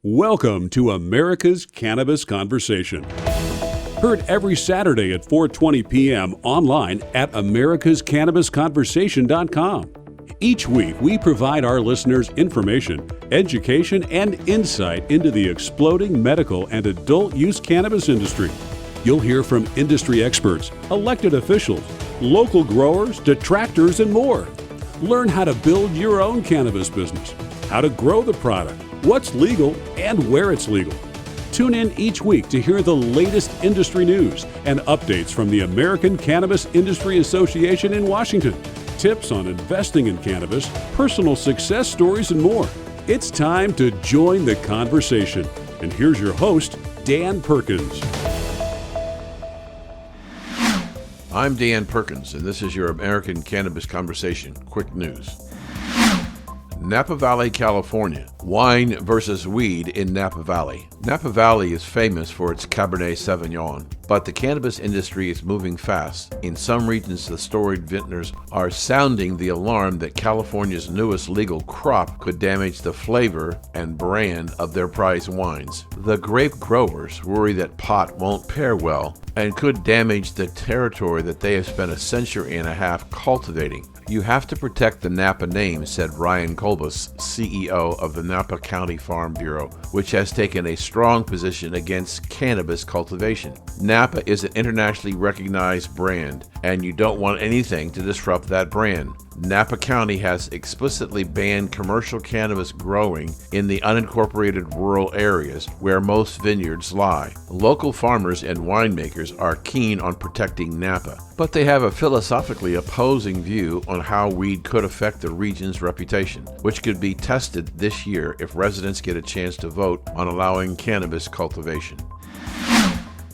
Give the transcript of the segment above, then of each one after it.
Welcome to America's Cannabis Conversation. Heard every Saturday at 4:20 p.m. online at americascannabisconversation.com. Each week, we provide our listeners information, education, and insight into the exploding medical and adult use cannabis industry. You'll hear from industry experts, elected officials, local growers, detractors, and more. Learn how to build your own cannabis business, how to grow the product, what's legal, and where it's legal. Tune in each week to hear the latest industry news and updates from the American Cannabis Industry Association in Washington, tips on investing in cannabis, personal success stories, and more. It's time to join the conversation. And here's your host, Dan Perkins. I'm Dan Perkins, and this is your American Cannabis Conversation. Quick news. Napa Valley, California. Wine versus weed in Napa Valley. Napa Valley is famous for its Cabernet Sauvignon, but the cannabis industry is moving fast. In some regions, the storied vintners are sounding the alarm that California's newest legal crop could damage the flavor and brand of their prized wines. The grape growers worry that pot won't pair well and could damage the territory that they have spent a century and a half cultivating. You have to protect the Napa name, said Ryan Colbus, CEO of the Napa County Farm Bureau, which has taken a strong position against cannabis cultivation. Napa is an internationally recognized brand, and you don't want anything to disrupt that brand. Napa County has explicitly banned commercial cannabis growing in the unincorporated rural areas where most vineyards lie. Local farmers and winemakers are keen on protecting Napa, but they have a philosophically opposing view on how weed could affect the region's reputation, which could be tested this year if residents get a chance to vote on allowing cannabis cultivation.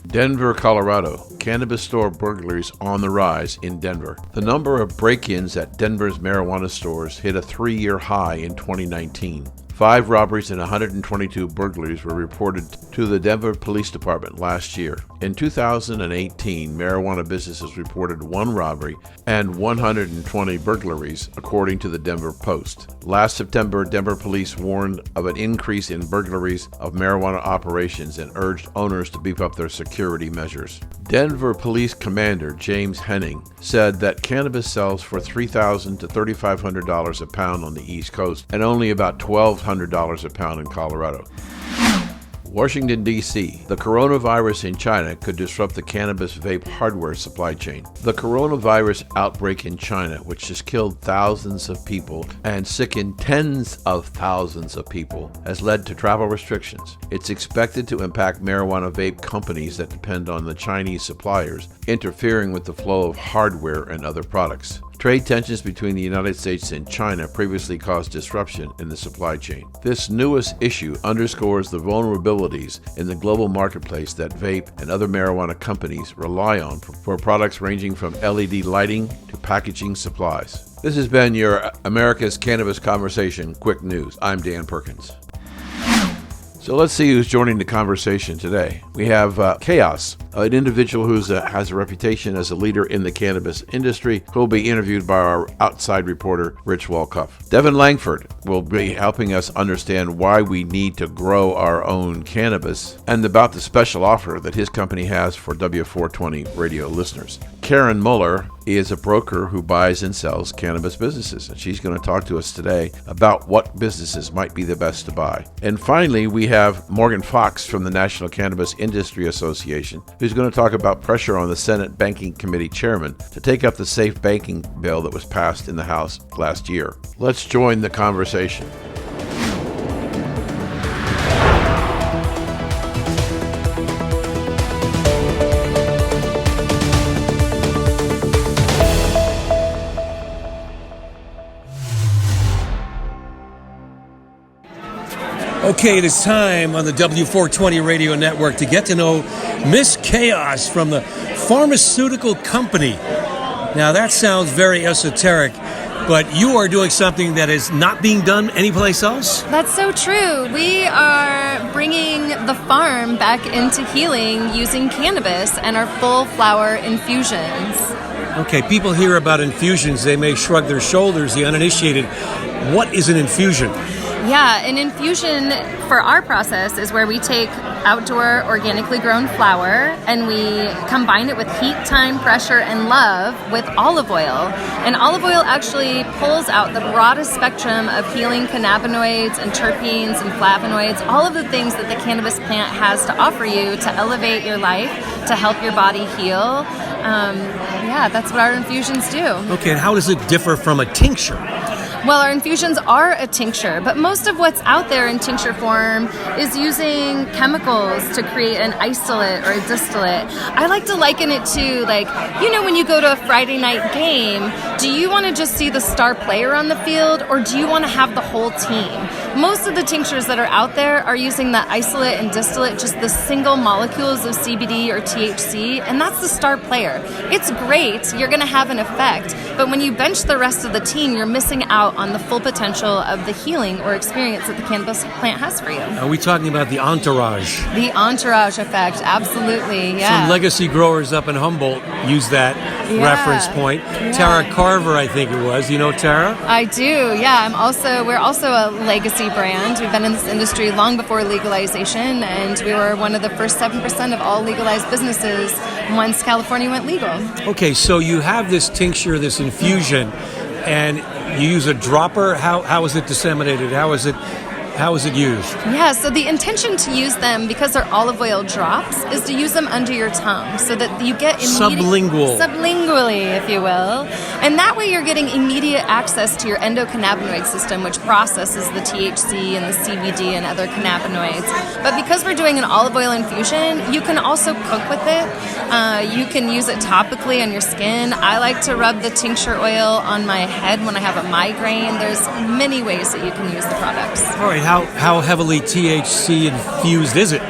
Denver, Colorado. Cannabis store burglaries on the rise in Denver. The number of break-ins at Denver's marijuana stores hit a 3-year high in 2019. 5 robberies and 122 burglaries were reported to the Denver Police Department last year. In 2018, marijuana businesses reported 1 robbery and 120 burglaries, according to the Denver Post. Last September, Denver police warned of an increase in burglaries of marijuana operations and urged owners to beef up their security measures. Denver Police Commander James Henning said that cannabis sells for $3,000 to $3,500 a pound on the East Coast and only about $1,200 a pound in Colorado. Washington, D.C. The coronavirus in China could disrupt the cannabis vape hardware supply chain. The coronavirus outbreak in China, which has killed thousands of people and sickened tens of thousands of people, has led to travel restrictions. It's expected to impact marijuana vape companies that depend on the Chinese suppliers, interfering with the flow of hardware and other products. Trade tensions between the United States and China previously caused disruption in the supply chain. This newest issue underscores the vulnerabilities in the global marketplace that vape and other marijuana companies rely on for products ranging from LED lighting to packaging supplies. This has been your America's Cannabis Conversation Quick News. I'm Dan Perkins. So let's see who's joining the conversation today. We have Chaos, an individual who has a reputation as a leader in the cannabis industry, who will be interviewed by our outside reporter, Rich Walcoff. Devon Langford will be helping us understand why we need to grow our own cannabis and about the special offer that his company has for W420 radio listeners. Karen Muller is a broker who buys and sells cannabis businesses, and she's going to talk to us today about what businesses might be the best to buy. And finally, we have Morgan Fox from the National Cannabis Industry Association, who's going to talk about pressure on the Senate Banking Committee chairman to take up the safe banking bill that was passed in the House last year. Let's join the conversation. Okay, it is time on the W420 Radio Network to get to know Miss Chaos from the Farmaceutical Company. Now, that sounds very esoteric, but you are doing something that is not being done anyplace else? That's so true. We are bringing the farm back into healing using cannabis and our full flower infusions. Okay, people hear about infusions, they may shrug their shoulders, the uninitiated. What is an infusion? Yeah, an infusion for our process is where we take outdoor organically grown flower and we combine it with heat, time, pressure, and love with olive oil. And olive oil actually pulls out the broadest spectrum of healing cannabinoids and terpenes and flavonoids, all of the things that the cannabis plant has to offer you to elevate your life, to help your body heal. That's what our infusions do. Okay, and how does it differ from a tincture? Well, our infusions are a tincture, but most of what's out there in tincture form is using chemicals to create an isolate or a distillate. I like to liken it to, when you go to a Friday night game, do you want to just see the star player on the field, or do you want to have the whole team? Most of the tinctures that are out there are using the isolate and distillate, just the single molecules of CBD or THC, and that's the star player. It's great, you're going to have an effect, but when you bench the rest of the team, you're missing out on the full potential of the healing or experience that the cannabis plant has for you. Are we talking about the entourage? The entourage effect, absolutely, yeah. Some legacy growers up in Humboldt use that reference point. Yeah. Tara Carver, I think it was. You know Tara? I do, yeah. We're also a legacy brand. We've been in this industry long before legalization, and we were one of the first 7% of all legalized businesses once California went legal. Okay, so you have this tincture, this infusion, and you use a dropper. How is it disseminated? How is it used? Yeah, so the intention to use them, because they're olive oil drops, is to use them under your tongue so that you get sublingually, if you will. And that way you're getting immediate access to your endocannabinoid system, which processes the THC and the CBD and other cannabinoids. But because we're doing an olive oil infusion, you can also cook with it. You can use it topically on your skin. I like to rub the tincture oil on my head when I have a migraine. There's many ways that you can use the products. All right, how heavily THC infused is it?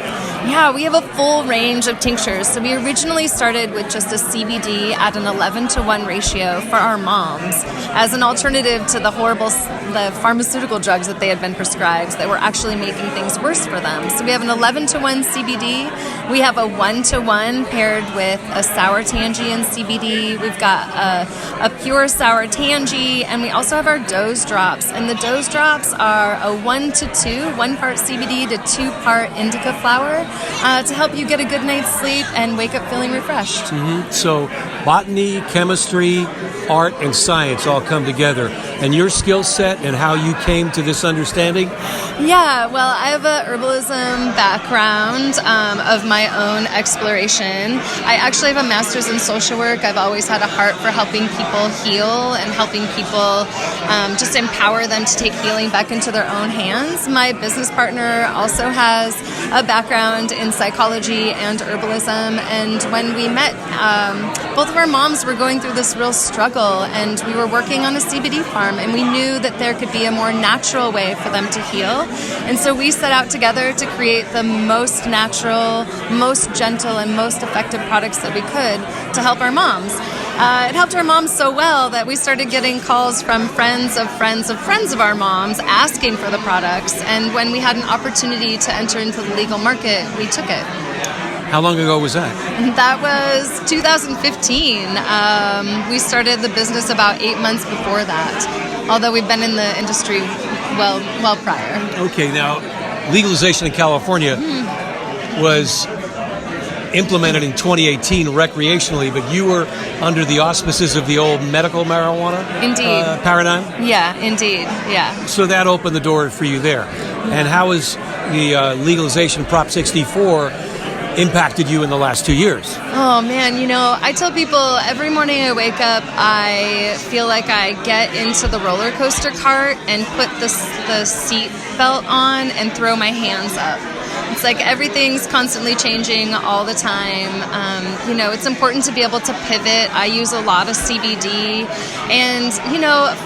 Yeah, we have a full range of tinctures. So we originally started with just a CBD at an 11-to-1 ratio for our moms as an alternative to the pharmaceutical drugs that they had been prescribed that were actually making things worse for them. So we have an 11-to-1 CBD. We have a 1-to-1 paired with a sour tangy and CBD. We've got a pure sour tangy, and we also have our dose drops. And the dose drops are a 1-to-2, 1 part CBD to 2 part indica flower, to help you get a good night's sleep and wake up feeling refreshed. Mm-hmm. So botany, chemistry, art, and science all come together. And your skill set and how you came to this understanding? Yeah, well, I have a herbalism background of my own exploration. I actually have a master's in social work. I've always had a heart for helping people heal and helping people just empower them to take healing back into their own hands. My business partner also has a background in psychology and herbalism, and when we met, both of our moms were going through this real struggle, and we were working on a CBD farm, and we knew that there could be a more natural way for them to heal. And so we set out together to create the most natural, most gentle, and most effective products that we could to help our moms. It helped our moms so well that we started getting calls from friends of friends of friends of our moms asking for the products. And when we had an opportunity to enter into the legal market, we took it. How long ago was that? That was 2015. We started the business about 8 months before that, although we've been in the industry well prior. Okay, now legalization in California was implemented in 2018 recreationally, but you were under the auspices of the old medical marijuana paradigm? Yeah, indeed, yeah. So that opened the door for you there. And how has the legalization Prop 64 impacted you in the last 2 years? Oh man, I tell people every morning I wake up, I feel like I get into the roller coaster cart and put the seat belt on and throw my hands up. It's like everything's constantly changing all the time. It's important to be able to pivot. I use a lot of CBD. And,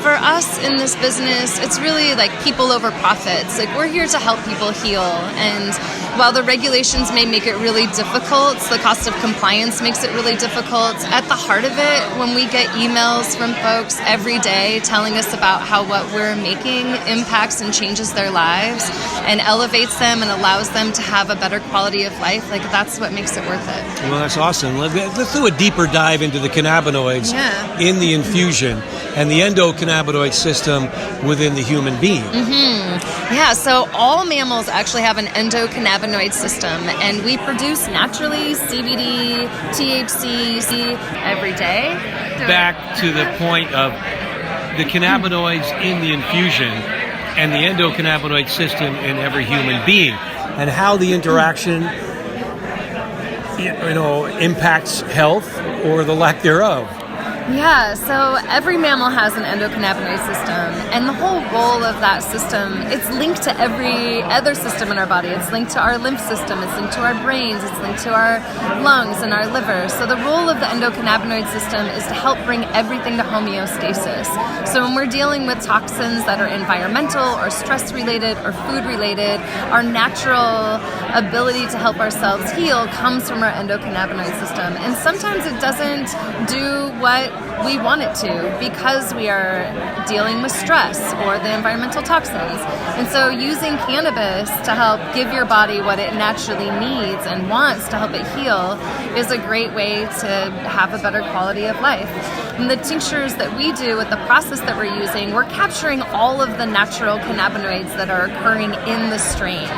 for us in this business, it's really like people over profits. Like, we're here to help people heal. And while the regulations may make it really difficult, the cost of compliance makes it really difficult, at the heart of it, when we get emails from folks every day telling us about how what we're making impacts and changes their lives and elevates them and allows them to have a better quality of life, like that's what makes it worth it. Well, that's awesome. Let's do a deeper dive into the cannabinoids in the infusion and the endocannabinoid system within the human being. Yeah, so all mammals actually have an endocannabinoid system, and we produce naturally CBD, THC every day. Back to the point of the cannabinoids in the infusion and the endocannabinoid system in every human being, and how the interaction impacts health or the lack thereof. Yeah, so every mammal has an endocannabinoid system, and the whole role of that system, it's linked to every other system in our body. It's linked to our lymph system, it's linked to our brains, it's linked to our lungs and our liver. So the role of the endocannabinoid system is to help bring everything to homeostasis. So when we're dealing with toxins that are environmental or stress-related or food-related, our natural ability to help ourselves heal comes from our endocannabinoid system. And sometimes it doesn't do what we want it to because we are dealing with stress or the environmental toxins. And so using cannabis to help give your body what it naturally needs and wants to help it heal is a great way to have a better quality of life. And the tinctures that we do with the process that we're using, we're capturing all of the natural cannabinoids that are occurring in the strains.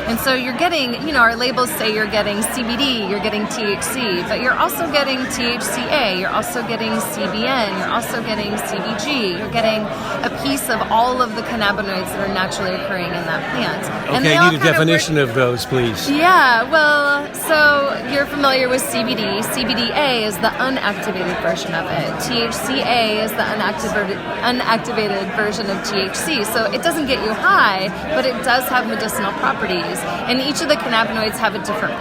And so you're getting, our labels say you're getting CBD, you're getting THC, but you're also getting THCA, you're also getting CBN, you're also getting CBG, you're getting a piece of all of the cannabinoids that are naturally occurring in that plant. Okay, I need a definition of those, please. Yeah, well, so you're familiar with CBD. CBDA is the unactivated version of it. THCA is the unactivated version of THC. So it doesn't get you high, but it does have medicinal properties. And each of the cannabinoids have a different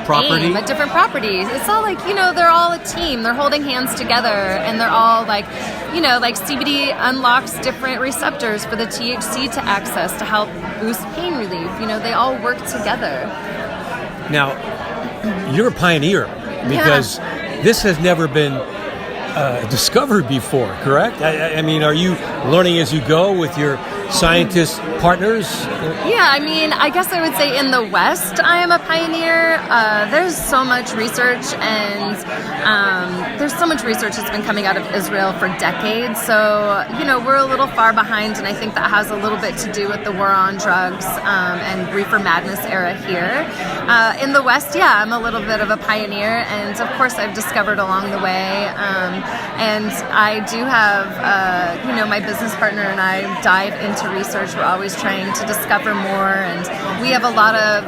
property? Different properties. It's all like, they're all a team. They're holding hands together, and they're all like, like CBD unlocks different receptors for the THC to access to help boost pain relief. They all work together. Now, you're a pioneer because this has never been discovered before, correct? I mean, are you learning as you go with your scientist partners? Yeah, I guess I would say in the West, I am a pioneer. There's so much research, and there's so much research that's been coming out of Israel for decades. So, we're a little far behind, and I think that has a little bit to do with the war on drugs and reefer madness era here. In the West, I'm a little bit of a pioneer, and of course I've discovered along the way. And I do have, my business partner and I dive into research. We're always trying to discover more, and we have a lot of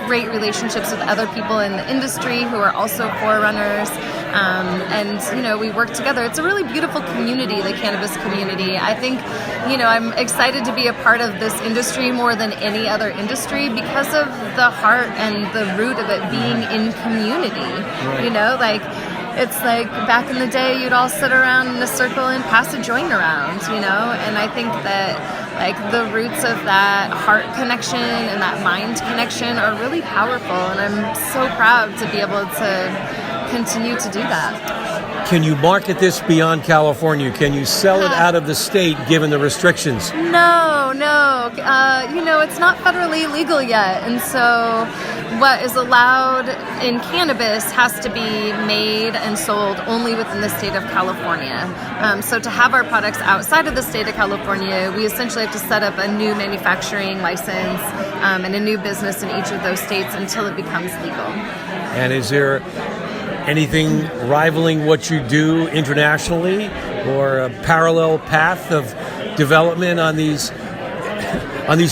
great relationships with other people in the industry who are also forerunners. And we work together. It's a really beautiful community, the cannabis community. I think, I'm excited to be a part of this industry more than any other industry because of the heart and the root of it being in community. Right. It's like back in the day, you'd all sit around in a circle and pass a joint around, and I think that the roots of that heart connection and that mind connection are really powerful, and I'm so proud to be able to continue to do that. Can you market this beyond California? Can you sell it out of the state given the restrictions? No. It's not federally legal yet, and so what is allowed in cannabis has to be made and sold only within the state of California. So to have our products outside of the state of California, we essentially have to set up a new manufacturing license and a new business in each of those states until it becomes legal. And is there anything rivaling what you do internationally, or a parallel path of development on these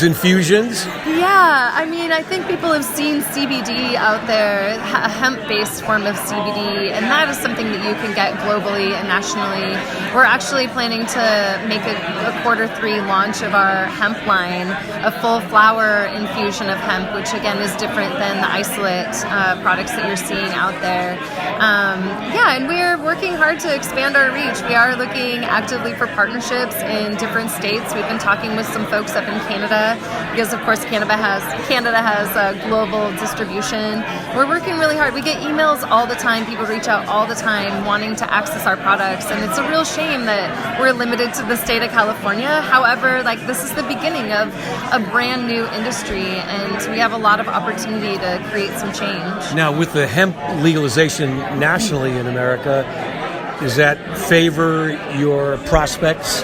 infusions? Yeah, I think people have seen CBD out there, a hemp-based form of CBD, and that is something that you can get globally and nationally. We're actually planning to make a Q3 launch of our hemp line, a full flower infusion of hemp, which again is different than the isolate products that you're seeing out there. And we're working hard to expand our reach. We are looking actively for partnerships in different states. We've been talking with some folks up in Canada because, of course, Canada has global distribution. We're working really hard. We get emails all the time. People reach out all the time wanting to access our products, and it's a real shame that we're limited to the state of California. However, like, this is the beginning of a brand new industry, and we have a lot of opportunity to create some change. Now, with the hemp legalization nationally in America, does that favor your prospects?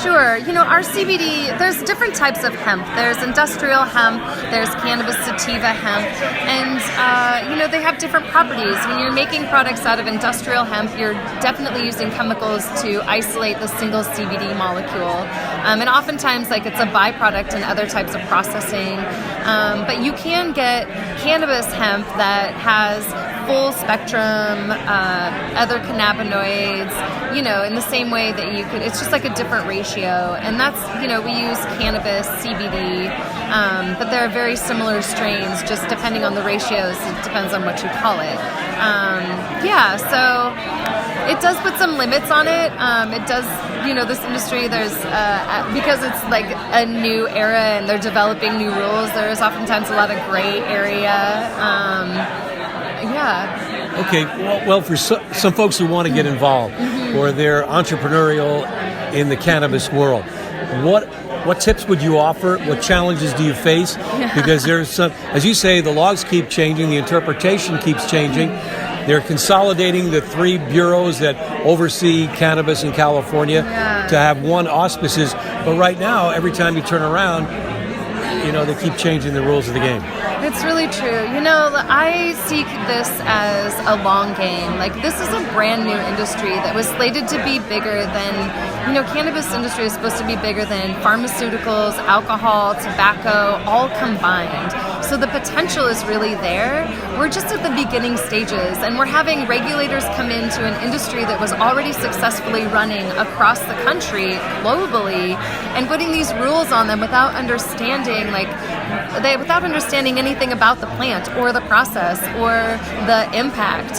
Sure. You know, our CBD, there's different types of hemp. There's industrial hemp, there's cannabis sativa hemp, and, you know, they have different properties. When you're making products out of industrial hemp, you're definitely using chemicals to isolate the single CBD molecule. And oftentimes, like, it's a byproduct in other types of processing. But you can get cannabis hemp that has full spectrum, other cannabinoids, you know, in the same way that you could, it's just like a different ratio. And that's, you know, we use cannabis, CBD, but there are very similar strains, just depending on the ratios. It depends on what you call it. So it does put some limits on it. It does, you know, this industry, there's, because it's like a new era and they're developing new rules, there's oftentimes a lot of gray area. Okay, well, for some folks who want to get involved or they're entrepreneurial in the cannabis world, what tips would you offer? What challenges do you face? Because there's some, as you say, the laws keep changing, the interpretation keeps changing. They're consolidating the 3 bureaus that oversee cannabis in California to have one auspices. But right now, every time you turn around, you know, they keep changing the rules of the game. It's really true. You know, I see this as a long game. Like, this is a brand new industry that was slated to be bigger than, you know, cannabis industry is supposed to be bigger than pharmaceuticals, alcohol, tobacco, all combined. So the potential is really there. We're just at the beginning stages, and we're having regulators come into an industry that was already successfully running across the country, globally, and putting these rules on them without understanding, without understanding anything about the plant or the process or the impact.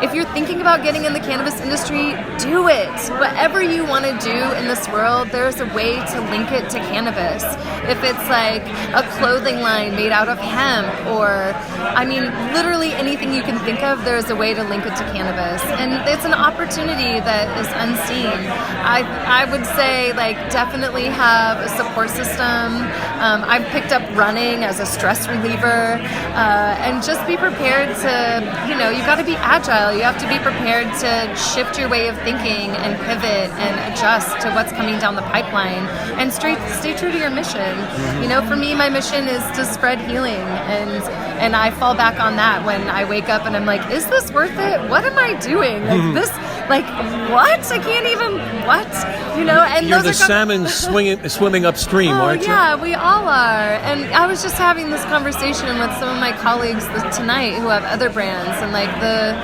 If you're thinking about getting in the cannabis industry, do it. Whatever you want to do in this world, there's a way to link it to cannabis. If it's like a clothing line made out of hemp, or, I mean, literally anything you can think of, there's a way to link it to cannabis. And it's an opportunity that is unseen. I would say, like, definitely have a support system. I've picked up running as a stress reliever, and just be prepared to, you know, you got to be agile. You have to be prepared to shift your way of thinking and pivot and adjust to what's coming down the pipeline, and stay true to your mission. You know, for me, my mission is to spread healing, and I fall back on that when I wake up and I'm like, is this worth it? What am I doing? Like this, like, what? I can't even, what? You know, and you're those the salmon swimming upstream, aren't you? Yeah, we all are. And I was just having this conversation with some of my colleagues tonight who have other brands, and like the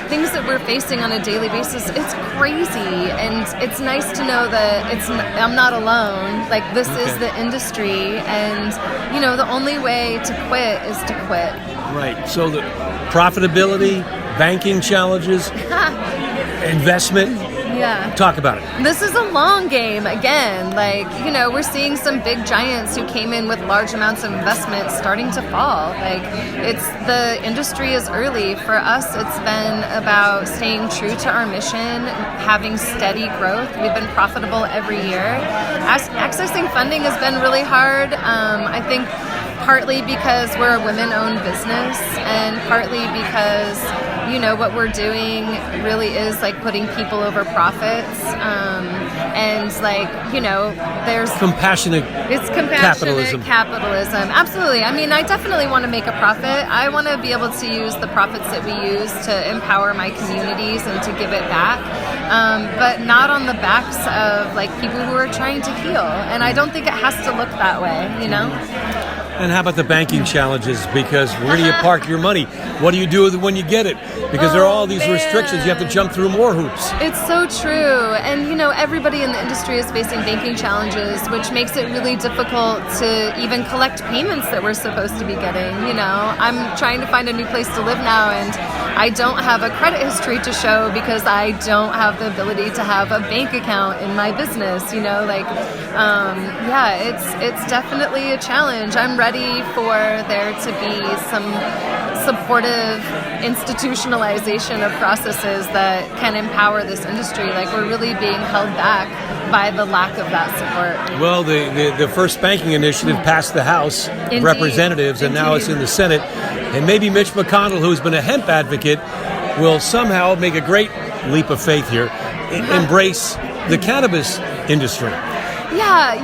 things that we're facing on a daily basis, it's crazy. And it's nice to know that I'm not alone. Like, this is the industry, and, you know, the only way to quit is to quit. Right. So the profitability, banking challenges, investment. Yeah. Talk about it. This is a long game. Again, like, you know, we're seeing some big giants who came in with large amounts of investment starting to fall. Like, the industry is early. For us, it's been about staying true to our mission, having steady growth. We've been profitable every year. Accessing funding has been really hard. I think partly because we're a women-owned business, and partly because, you know, what we're doing really is like putting people over profits, and, like, you know, there's compassionate capitalism. Absolutely. I mean, I definitely want to make a profit. I want to be able to use the profits that we use to empower my communities and to give it back, but not on the backs of, like, people who are trying to heal. And I don't think it has to look that way, you know? And how about the banking challenges? Because where do you park your money? What do you do with it when you get it? Because there are all these restrictions. You have to jump through more hoops. It's so true. And, you know, everybody in the industry is facing banking challenges, which makes it really difficult to even collect payments that we're supposed to be getting. You know, I'm trying to find a new place to live now, and I don't have a credit history to show because I don't have the ability to have a bank account in my business, it's definitely a challenge. I'm ready for there to be some supportive institutionalization of processes that can empower this industry. Like, we're really being held back by the lack of that support. Well, the first banking initiative passed the House of Representatives, and now it's in the Senate. And maybe Mitch McConnell, who's been a hemp advocate, will somehow make a great leap of faith here, embrace the cannabis industry. Yeah,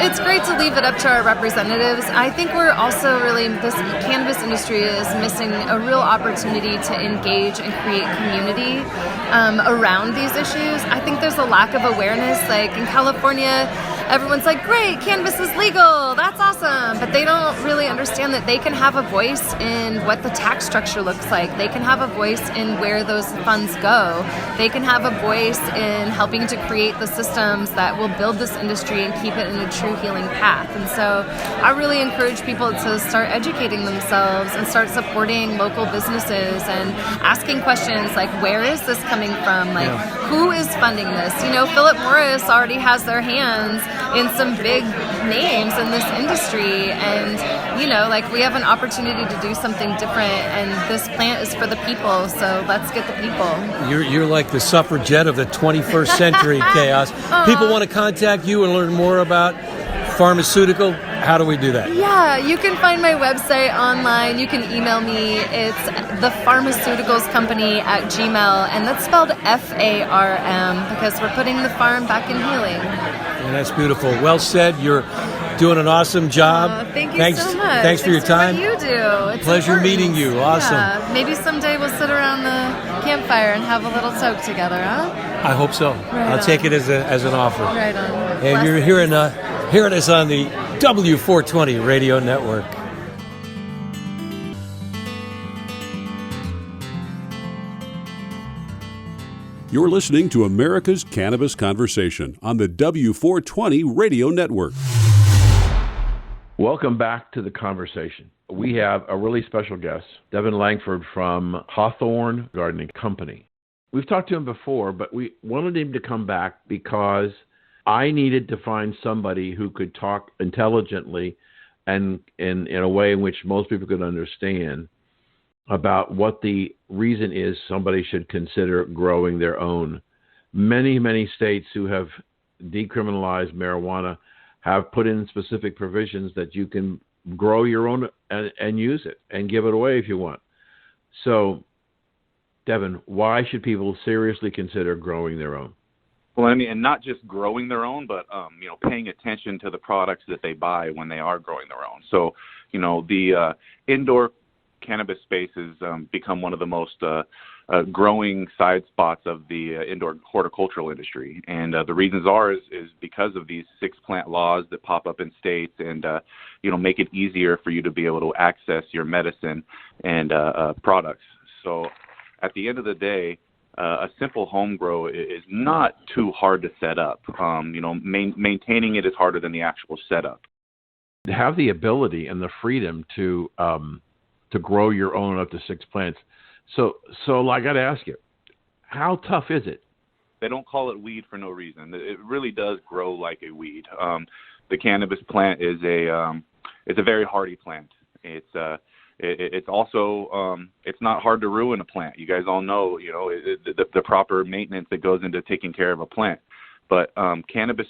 it's great to leave it up to our representatives. I think we're also this cannabis industry is missing a real opportunity to engage and create community around these issues. I think there's a lack of awareness. Like in California, everyone's like, great, cannabis is legal, that's awesome. But they don't really understand that they can have a voice in what the tax structure looks like. They can have a voice in where those funds go. They can have a voice in helping to create the systems that will build this industry and keep it in a true healing path. And so I really encourage people to start educating themselves and start supporting local businesses and asking questions like, where is this coming from? Like, who is funding this? Philip Morris already has their hands in some big names in this industry, and we have an opportunity to do something different, and this plant is for the people, so let's get the people. You're like the suffragette of the 21st century, Chaos. People want to contact you and learn more about Farmaceutical. How do we do that? Yeah, you can find my website online. You can email me. It's the Farmaceuticals Company at Gmail, and that's spelled FARM because we're putting the farm back in healing. And that's beautiful. Well said. You're doing an awesome job. Thank you so much. Thanks for your time. For what you do. It's pleasure important. Meeting you. Awesome. Yeah. Maybe someday we'll sit around the campfire and have a little toke together, huh? I hope so. I'll take it as an offer. Right on. And you're hearing us on the W420 Radio Network. You're listening to America's Cannabis Conversation on the W420 Radio Network. Welcome back to the conversation. We have a really special guest, Devon Langford from Hawthorne Gardening Company. We've talked to him before, but we wanted him to come back because I needed to find somebody who could talk intelligently and in a way in which most people could understand about what the reason is somebody should consider growing their own. Many, many states who have decriminalized marijuana have put in specific provisions that you can grow your own and use it and give it away if you want. So, Devon, why should people seriously consider growing their own? Well, and not just growing their own, but paying attention to the products that they buy when they are growing their own. So, the indoor cannabis space has become one of the most growing side spots of the indoor horticultural industry. And the reasons is because of these 6 plant laws that pop up in states and, make it easier for you to be able to access your medicine and products. So at the end of the day, a simple home grow is not too hard to set up. Maintaining it is harder than the actual setup. To have the ability and the freedom to grow your own up to 6 plants. So I got to ask you, how tough is it? They don't call it weed for no reason. It really does grow like a weed. The cannabis plant is it's a very hardy plant. It's also it's not hard to ruin a plant. You guys all know, the proper maintenance that goes into taking care of a plant. But cannabis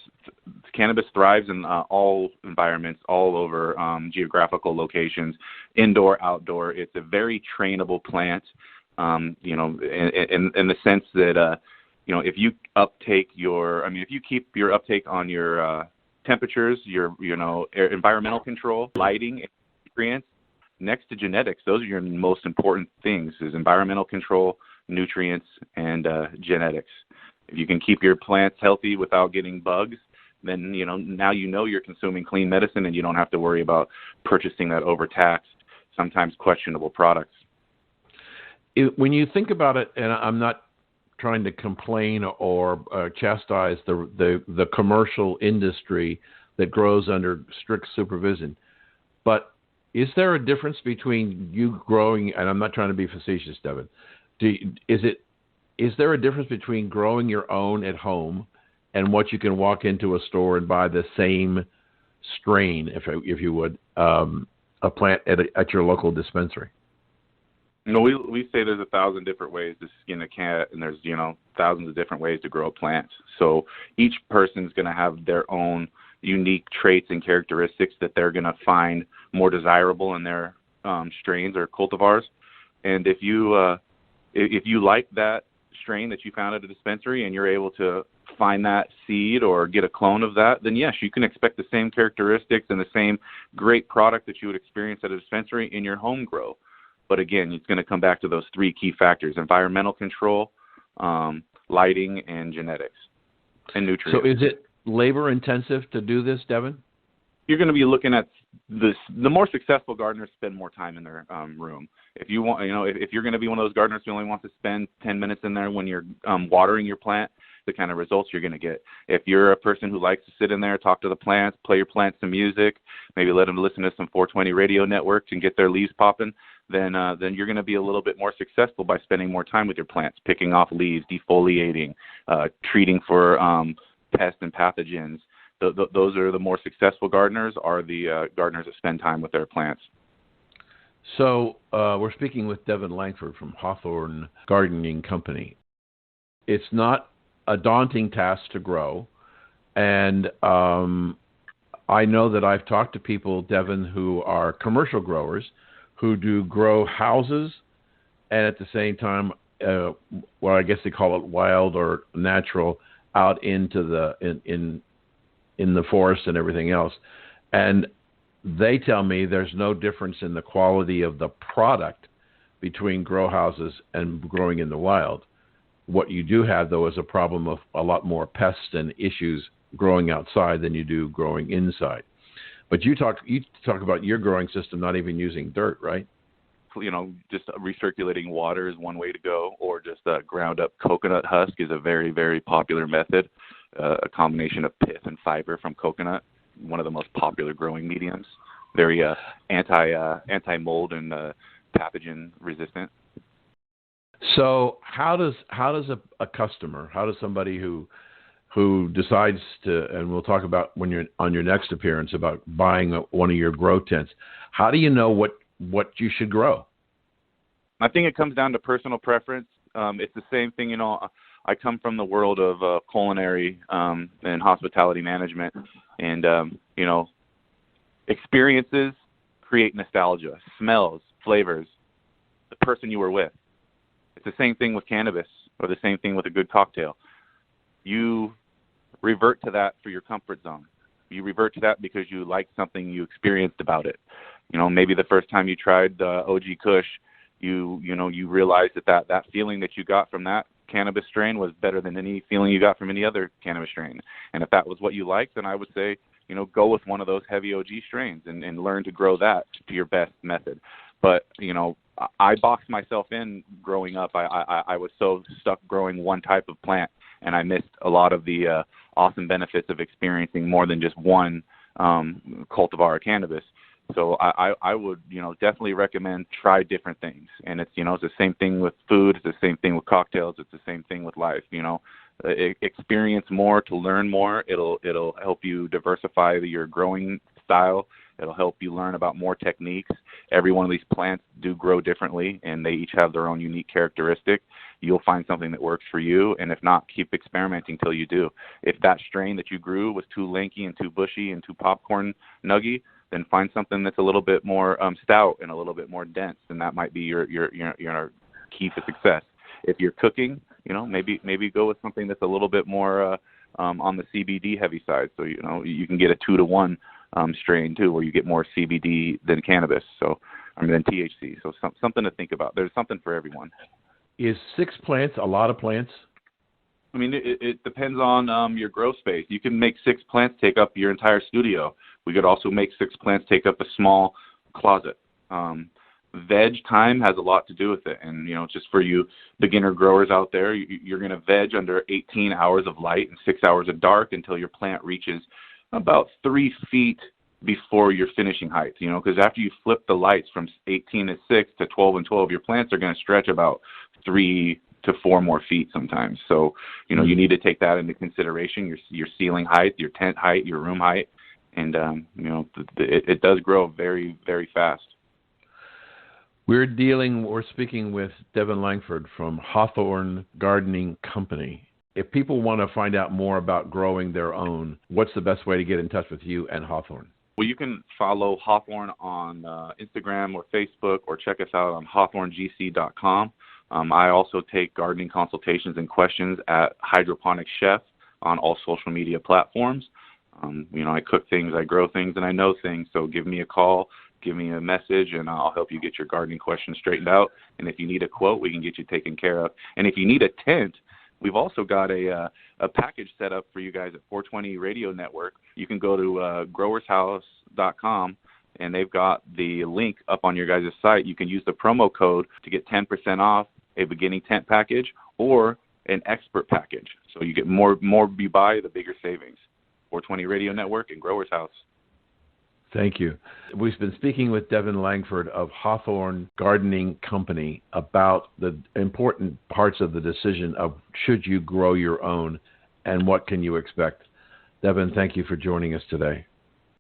thrives in all environments, all over geographical locations, indoor, outdoor. It's a very trainable plant, in the sense that, if you if you keep your uptake on your temperatures, your environmental control, lighting, and nutrients, next to genetics, those are your most important things: is environmental control, nutrients, and genetics. If you can keep your plants healthy without getting bugs, then now you're consuming clean medicine, and you don't have to worry about purchasing that overtaxed, sometimes questionable products. When you think about it, and I'm not trying to complain or chastise the commercial industry that grows under strict supervision, but Is there a difference between you growing, and I'm not trying to be facetious, Devon, is there a difference between growing your own at home and what you can walk into a store and buy the same strain, if you would, a plant at your local dispensary? No, we say there's 1,000 different ways to skin a cat, and there's thousands of different ways to grow a plant. So each person's going to have their own unique traits and characteristics that they're going to find more desirable in their strains or cultivars. And if you like that strain that you found at a dispensary and you're able to find that seed or get a clone of that, then yes, you can expect the same characteristics and the same great product that you would experience at a dispensary in your home grow. But again, it's going to come back to those three key factors: environmental control, lighting, and genetics, and nutrients. So is it labor intensive to do this, Devon? You're going to be looking at this. The more successful gardeners spend more time in their room. If you want, if you're going to be one of those gardeners who only wants to spend 10 minutes in there when you're watering your plant, the kind of results you're going to get. If you're a person who likes to sit in there, talk to the plants, play your plants some music, maybe let them listen to some 420 radio networks and get their leaves popping, then you're going to be a little bit more successful by spending more time with your plants, picking off leaves, defoliating, treating for pests and pathogens. Those are the more successful gardeners, are the gardeners that spend time with their plants. So we're speaking with Devon Langford from Hawthorne Gardening Company. It's not a daunting task to grow, and I know that I've talked to people, Devon, who are commercial growers who do grow houses and at the same time, well, I guess they call it wild or natural, out into the in the forest and everything else. And they tell me there's no difference in the quality of the product between grow houses and growing in the wild. What you do have, though, is a problem of a lot more pests and issues growing outside than you do growing inside. But you talk about your growing system not even using dirt, right? Just recirculating water is one way to go, or just ground up coconut husk is a very, very popular method. A combination of pith and fiber from coconut, one of the most popular growing mediums. Very anti-mold and pathogen resistant. So how does a customer, how does somebody who decides to, and we'll talk about when you're on your next appearance about buying one of your grow tents, how do you know what you should grow? I think it comes down to personal preference. It's the same thing, I come from the world of culinary and hospitality management, and experiences create nostalgia, smells, flavors, the person you were with. It's the same thing with cannabis, or the same thing with a good cocktail. You revert to that for your comfort zone. You revert to that because you liked something you experienced about it. Maybe the first time you tried the OG Kush, you realized that feeling that you got from that cannabis strain was better than any feeling you got from any other cannabis strain. And if that was what you liked, then I would say, go with one of those heavy OG strains and learn to grow that to your best method. But, I boxed myself in growing up. I was so stuck growing one type of plant, and I missed a lot of the awesome benefits of experiencing more than just one cultivar of cannabis. So I would, definitely recommend try different things. And it's, it's the same thing with food. It's the same thing with cocktails. It's the same thing with life. Experience more to learn more. It'll help you diversify your growing style. It'll help you learn about more techniques. Every one of these plants do grow differently, and they each have their own unique characteristic. You'll find something that works for you, and if not, keep experimenting till you do. If that strain that you grew was too lanky and too bushy and too popcorn nuggy, then find something that's a little bit more stout and a little bit more dense, and that might be your key to success. If you're cooking, maybe go with something that's a little bit more on the CBD heavy side. So you can get a 2-to-1 strain too, where you get more CBD than cannabis. Than THC. So something to think about. There's something for everyone. Is 6 plants a lot of plants? It depends on your grow space. You can make 6 plants take up your entire studio. We could also make 6 plants take up a small closet. Veg time has a lot to do with it. And, just for you beginner growers out there, you're going to veg under 18 hours of light and 6 hours of dark until your plant reaches about 3 feet before your finishing height, because after you flip the lights from 18 and 6 to 12 and 12, your plants are going to stretch about 3 to 4 more feet sometimes. So, you need to take that into consideration, your ceiling height, your tent height, your room height. And, it does grow very, very fast. We're speaking with Devon Langford from Hawthorne Gardening Company. If people want to find out more about growing their own, what's the best way to get in touch with you and Hawthorne? Well, you can follow Hawthorne on Instagram or Facebook, or check us out on hawthornegc.com. I also take gardening consultations and questions at Hydroponics Chef on all social media platforms. I cook things, I grow things, and I know things. So give me a call, give me a message, and I'll help you get your gardening questions straightened out. And if you need a quote, we can get you taken care of. And if you need a tent, we've also got a package set up for you guys at 420 Radio Network. You can go to growershouse.com, and they've got the link up on your guys' site. You can use the promo code to get 10% off a beginning tent package or an expert package. So you get more you buy, the bigger savings. 420 Radio Network and Growers House. Thank you. We've been speaking with Devon Langford of Hawthorne Gardening Company about the important parts of the decision of should you grow your own and what can you expect. Devon, thank you for joining us today.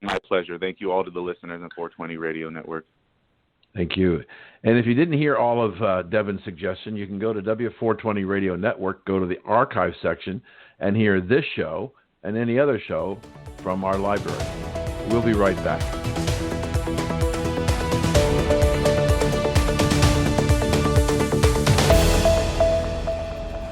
My pleasure. Thank you all to the listeners on 420 Radio Network. Thank you. And if you didn't hear all of Devon's suggestion, you can go to W420 Radio Network, go to the archive section, and hear this show and any other show from our library. We'll be right back.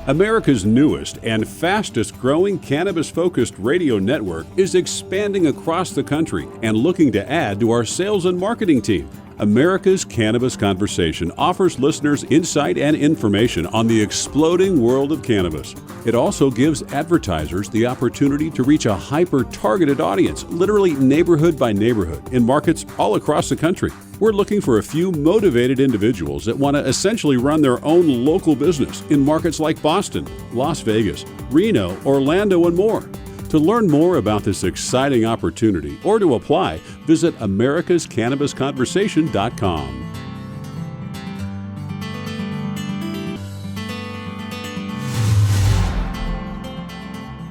America's newest and fastest growing cannabis-focused radio network is expanding across the country and looking to add to our sales and marketing team. America's Cannabis Conversation offers listeners insight and information on the exploding world of cannabis. It also gives advertisers the opportunity to reach a hyper-targeted audience, literally neighborhood by neighborhood, in markets all across the country. We're looking for a few motivated individuals that want to essentially run their own local business in markets like Boston, Las Vegas, Reno, Orlando, and more. To learn more about this exciting opportunity or to apply, visit americascannabisconversation.com.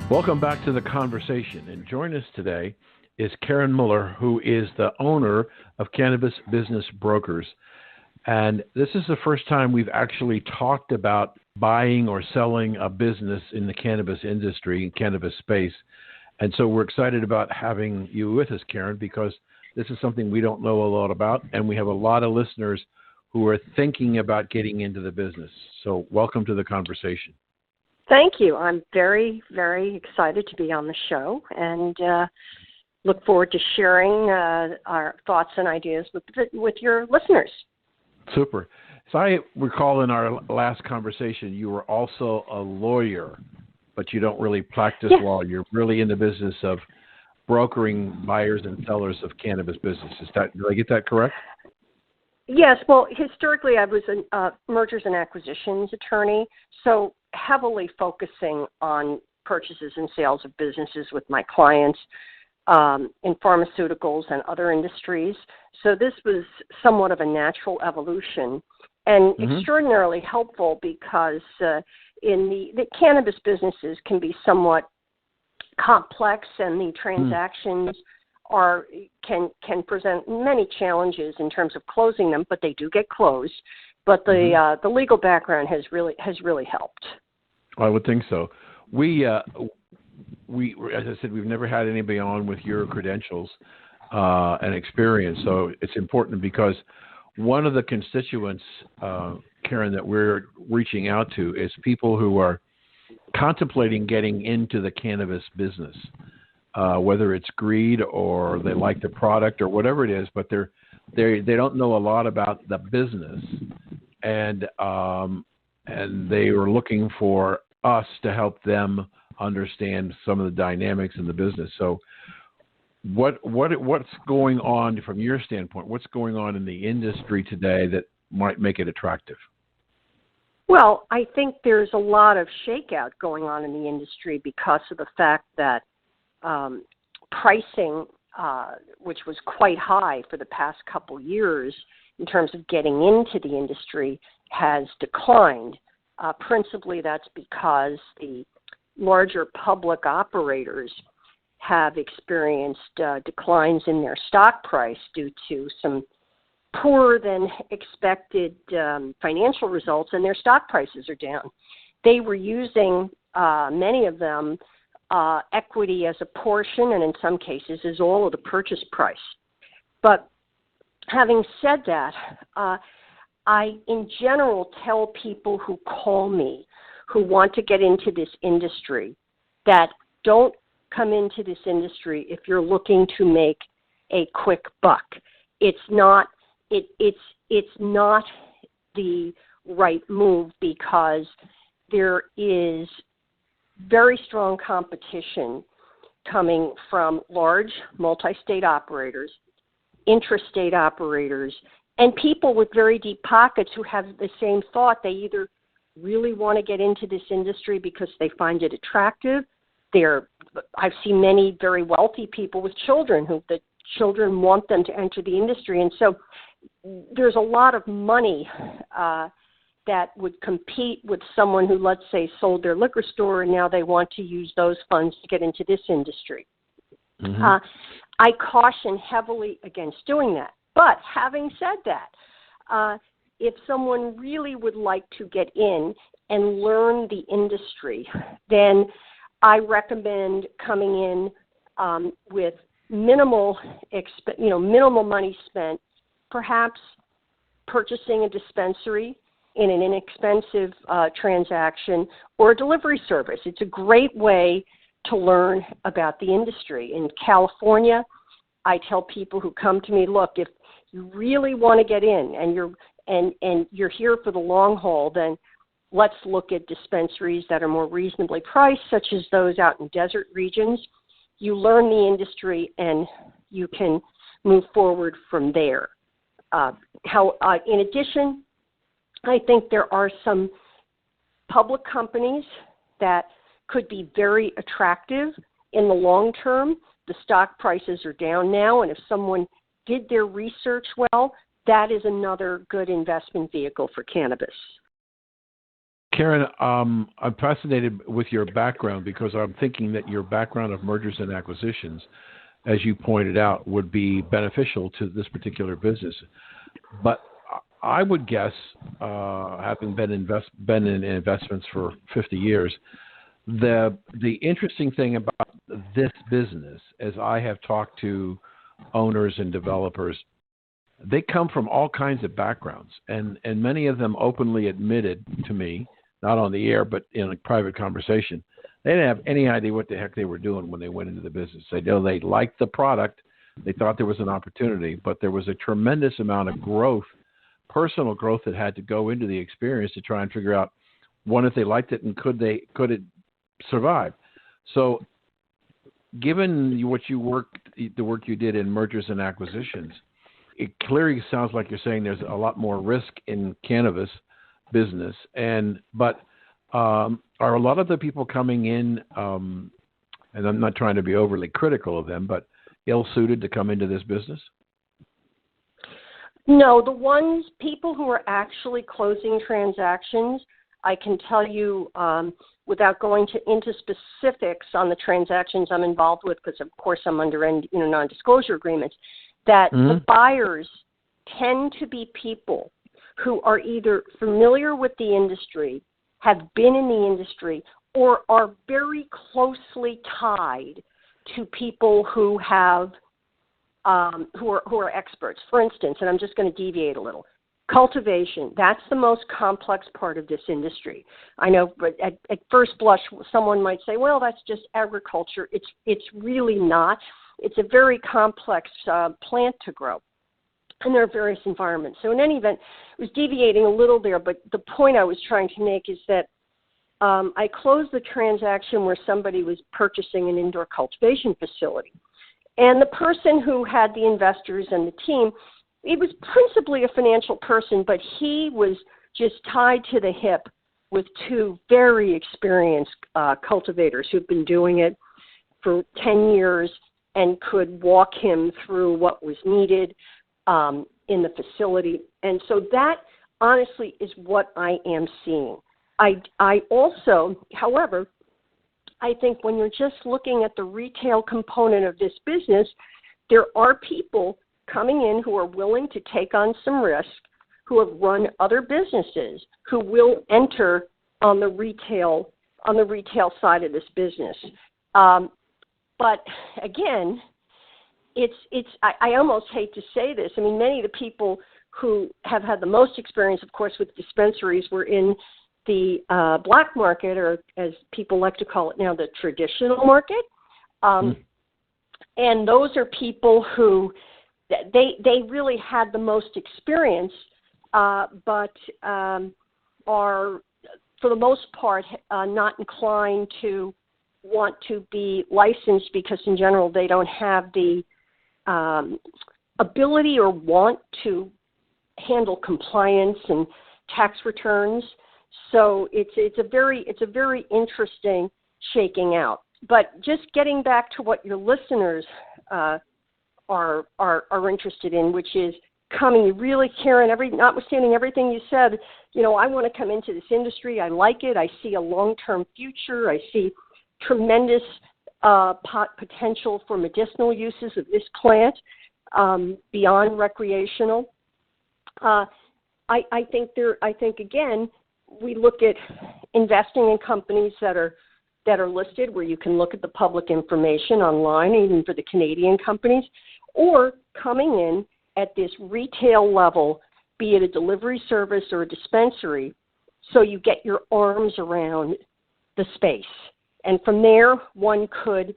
Welcome back to the conversation. And join us today is Karen Muller, who is the owner of Cannabis Business Brokers. And this is the first time we've actually talked about buying or selling a business in the cannabis industry, cannabis space. And so we're excited about having you with us, Karen, because this is something we don't know a lot about, and we have a lot of listeners who are thinking about getting into the business. So welcome to the conversation. Thank you. I'm very, very excited to be on the show and look forward to sharing our thoughts and ideas with your listeners. Super. So I recall in our last conversation, you were also a lawyer, but you don't really practice law. You're really in the business of brokering buyers and sellers of cannabis business. Did I get that correct? Yes. Well, historically, I was a mergers and acquisitions attorney, so heavily focusing on purchases and sales of businesses with my clients in pharmaceuticals and other industries. So this was somewhat of a natural evolution and extraordinarily helpful because in the cannabis businesses can be somewhat complex, and the transactions can present many challenges in terms of closing them, but they do get closed. But the legal background has really helped. I would think so. We as I said, we've never had anybody on with your credentials and experience, so it's important because one of the constituents, Karen, that we're reaching out to is people who are contemplating getting into the cannabis business, whether it's greed or they like the product or whatever it is, but they don't know a lot about the business, and they are looking for us to help them understand some of the dynamics in the business. So what's going on from your standpoint? What's going on in the industry today that might make it attractive? Well, I think there's a lot of shakeout going on in the industry because of the fact that pricing which was quite high for the past couple years in terms of getting into the industry, has declined. Principally, that's because the larger public operators have experienced declines in their stock price due to some poorer than expected financial results, and their stock prices are down. They were using, many of them, equity as a portion, and in some cases as all of the purchase price. But having said that, I in general tell people who call me who want to get into this industry that don't come into this industry if you're looking to make a quick buck. It's not the right move, because there is very strong competition coming from large multi-state operators, intrastate operators, and people with very deep pockets who have the same thought. They either really want to get into this industry because they find it attractive. I've seen many very wealthy people with children who the children want them to enter the industry. And so there's a lot of money that would compete with someone who, let's say, sold their liquor store and now they want to use those funds to get into this industry. Mm-hmm. I caution heavily against doing that. But having said that, if someone really would like to get in and learn the industry, then I recommend coming in with minimal money spent, perhaps purchasing a dispensary in an inexpensive transaction, or a delivery service. It's a great way to learn about the industry. In California, I tell people who come to me, look, if you really want to get in and you're here for the long haul, then let's look at dispensaries that are more reasonably priced, such as those out in desert regions. You learn the industry and you can move forward from there. In addition, I think there are some public companies that could be very attractive in the long term. The stock prices are down now, and if someone did their research well, that is another good investment vehicle for cannabis. Karen, I'm fascinated with your background, because I'm thinking that your background of mergers and acquisitions, as you pointed out, would be beneficial to this particular business. But I would guess, having been in investments for 50 years, the interesting thing about this business, as I have talked to owners and developers, they come from all kinds of backgrounds, and many of them openly admitted to me, not on the air, but in a private conversation, they didn't have any idea what the heck they were doing when they went into the business. They know they liked the product, they thought there was an opportunity, but there was a tremendous amount of growth, personal growth, that had to go into the experience to try and figure out, one, if they liked it, and could it survive. So given the work you did in mergers and acquisitions, it clearly sounds like you're saying there's a lot more risk in cannabis business. But are a lot of the people coming in, and I'm not trying to be overly critical of them, but ill-suited to come into this business? No, people who are actually closing transactions, I can tell you, without going into specifics on the transactions I'm involved with, because of course I'm under non-disclosure agreements, that the buyers tend to be people who are either familiar with the industry, have been in the industry, or are very closely tied to people who have who are experts. For instance, and I'm just going to deviate a little, cultivation, that's the most complex part of this industry. I know, but at first blush, someone might say, well, that's just agriculture. It's really not. It's a very complex plant to grow, and there are various environments. So in any event, I was deviating a little there, but the point I was trying to make is that I closed the transaction where somebody was purchasing an indoor cultivation facility. And the person who had the investors and the team, he was principally a financial person, but he was just tied to the hip with two very experienced cultivators who've been doing it for 10 years and could walk him through what was needed in the facility. And so that honestly is what I am seeing. I also, however, I think when you're just looking at the retail component of this business, there are people coming in who are willing to take on some risk, who have run other businesses, who will enter on the retail side of this business. But again, I almost hate to say this. I mean, many of the people who have had the most experience, of course, with dispensaries were in the black market, or as people like to call it now, the traditional market. And those are people who they really had the most experience, but are, for the most part, not inclined to want to be licensed because, in general, they don't have the ability or want to handle compliance and tax returns. So it's a very interesting shaking out. But just getting back to what your listeners are interested in, which is coming, really, Karen, notwithstanding everything you said, I want to come into this industry. I like it. I see a long-term future. I see tremendous potential for medicinal uses of this plant beyond recreational. I think again, we look at investing in companies that are listed, where you can look at the public information online, even for the Canadian companies, or coming in at this retail level, be it a delivery service or a dispensary, so you get your arms around the space. And from there, one could,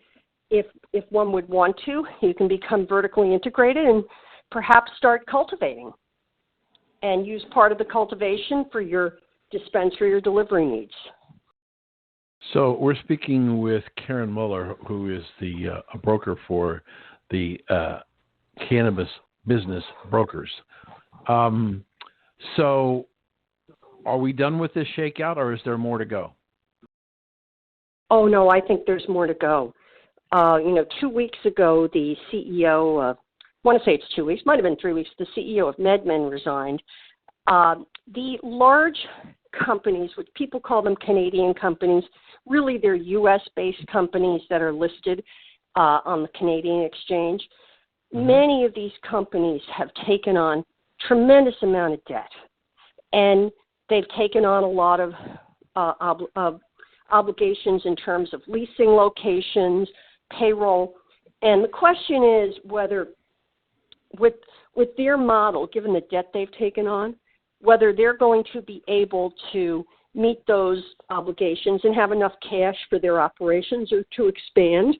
if one would want to, you can become vertically integrated and perhaps start cultivating and use part of the cultivation for your dispensary or delivery needs. So we're speaking with Karen Muller, who is a broker for the cannabis business brokers. So are we done with this shakeout, or is there more to go? Oh, no, I think there's more to go. 2 weeks ago, the CEO, I want to say it's 2 weeks, might have been 3 weeks, the CEO of MedMen resigned. The large companies, which people call them Canadian companies, really they're U.S.-based companies that are listed on the Canadian exchange. Mm-hmm. Many of these companies have taken on tremendous amount of debt, and they've taken on a lot of obligations in terms of leasing locations, payroll, and the question is whether with their model, given the debt they've taken on, whether they're going to be able to meet those obligations and have enough cash for their operations or to expand,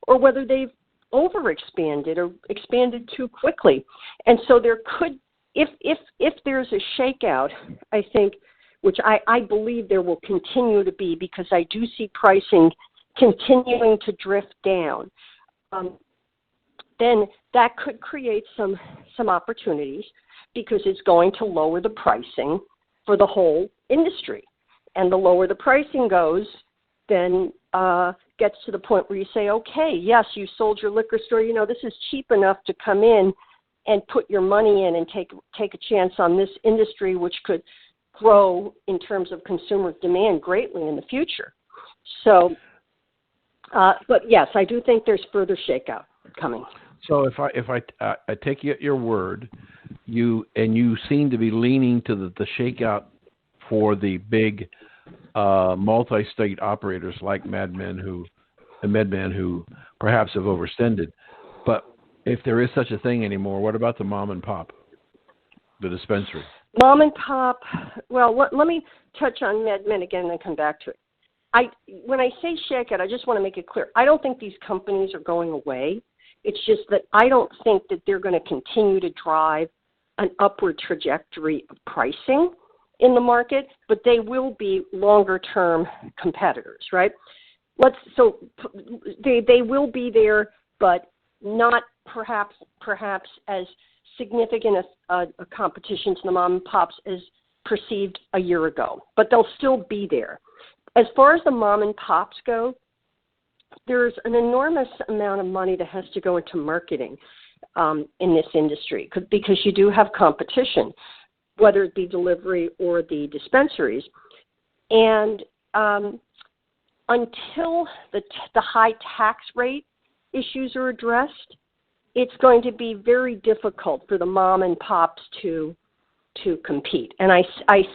or whether they've overexpanded or expanded too quickly. And so there could, if there's a shakeout, I think, which I believe there will continue to be, because I do see pricing continuing to drift down, then that could create some opportunities, because it's going to lower the pricing for the whole industry. And the lower the pricing goes, then gets to the point where you say, okay, yes, you sold your liquor store, this is cheap enough to come in and put your money in and take a chance on this industry, which could grow in terms of consumer demand greatly in the future. So, but yes, I do think there's further shakeout coming. So if I take you at your word, you seem to be leaning to the shakeout for the big multi-state operators like MedMen who perhaps have overextended. But if there is such a thing anymore, what about the mom and pop, the dispensary? Mom and pop, well, let me touch on MedMen again and then come back to it. When I say shakeout, I just want to make it clear. I don't think these companies are going away. It's just that I don't think that they're going to continue to drive an upward trajectory of pricing in the market, but they will be longer-term competitors, right? So they will be there, but not perhaps as significant a competition to the mom and pops as perceived a year ago, but they'll still be there. As far as the mom and pops go, there's an enormous amount of money that has to go into marketing in this industry because you do have competition, whether it be delivery or the dispensaries. And until the high tax rate issues are addressed, it's going to be very difficult for the mom and pops to compete. And I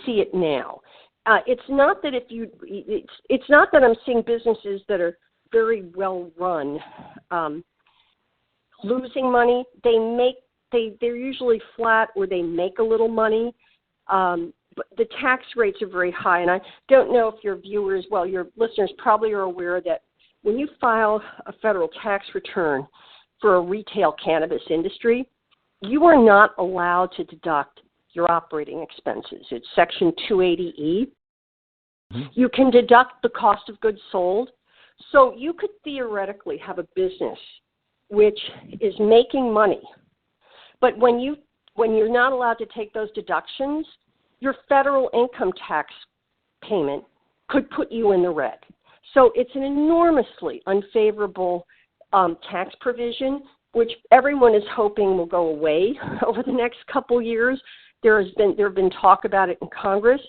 see it now. It's not that it's not that I'm seeing businesses that are very well run losing money. They're usually flat or they make a little money. But the tax rates are very high, and I don't know if your viewers, well, your listeners probably are aware that when you file a federal tax return for a retail cannabis industry, you are not allowed to deduct your operating expenses. It's Section 280E. Mm-hmm. You can deduct the cost of goods sold. So you could theoretically have a business which is making money, but when you're not allowed to take those deductions, your federal income tax payment could put you in the red. So it's an enormously unfavorable tax provision, which everyone is hoping will go away over the next couple years. There have been talk about it in Congress,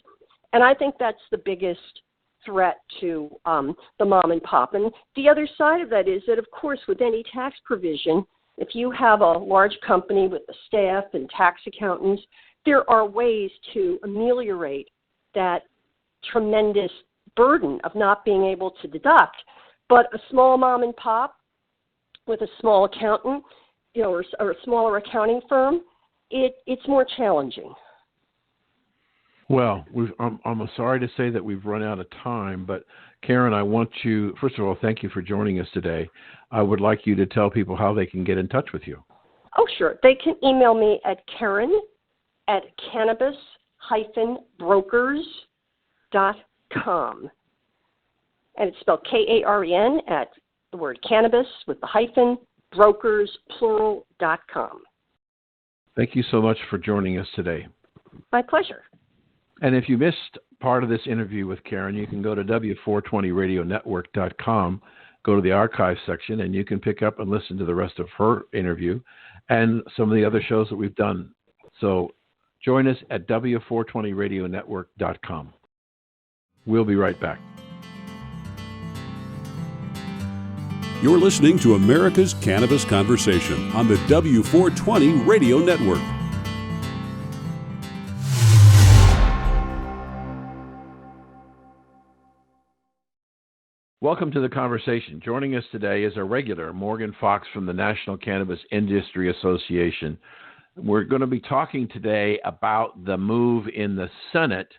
and I think that's the biggest threat to the mom and pop. And the other side of that is that, of course, with any tax provision, if you have a large company with the staff and tax accountants, there are ways to ameliorate that tremendous burden of not being able to deduct. But a small mom and pop with a small accountant, or a smaller accounting firm, it's more challenging. Well, I'm sorry to say that we've run out of time, but Karen, I want you, first of all, thank you for joining us today. I would like you to tell people how they can get in touch with you. Oh, sure. They can email me at Karen@cannabis-brokers.com. And it's spelled Karen at the word cannabis with the hyphen, brokers, plural.com. Thank you so much for joining us today. My pleasure. And if you missed part of this interview with Karen, you can go to W420radionetwork.com, go to the archive section, and you can pick up and listen to the rest of her interview and some of the other shows that we've done. So join us at W420radionetwork.com. We'll be right back. You're listening to America's Cannabis Conversation on the W420 Radio Network. Welcome to the conversation. Joining us today is a regular, Morgan Fox from the National Cannabis Industry Association. We're going to be talking today about the move in the Senate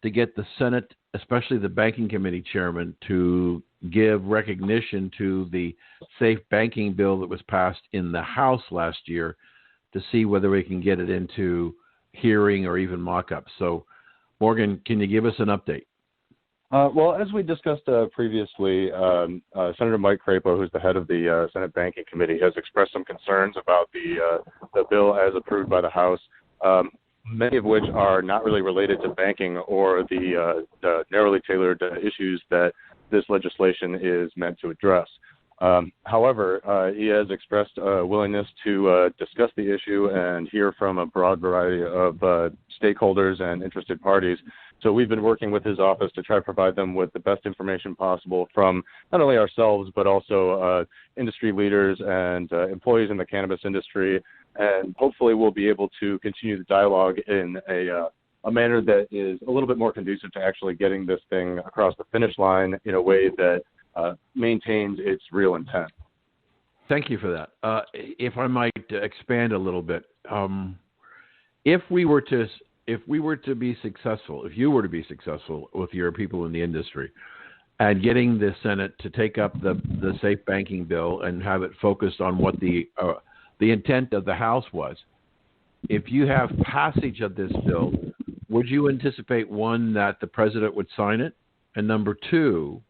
to get the Senate, especially the Banking Committee chairman, to give recognition to the safe banking bill that was passed in the House last year to see whether we can get it into hearing or even mock-up. So, Morgan, can you give us an update? Well, as we discussed previously, Senator Mike Crapo, who's the head of the Senate Banking Committee, has expressed some concerns about the bill as approved by the House, many of which are not really related to banking or the narrowly tailored issues that this legislation is meant to address. However, he has expressed a willingness to discuss the issue and hear from a broad variety of stakeholders and interested parties. So we've been working with his office to try to provide them with the best information possible from not only ourselves, but also industry leaders and employees in the cannabis industry. And hopefully we'll be able to continue the dialogue in a manner that is a little bit more conducive to actually getting this thing across the finish line in a way that maintains its real intent. Thank you for that. If I might expand a little bit, if you were to be successful with your people in the industry and getting the Senate to take up the safe banking bill and have it focused on what the intent of the House was, if you have passage of this bill, would you anticipate, one, that the president would sign it? And number two,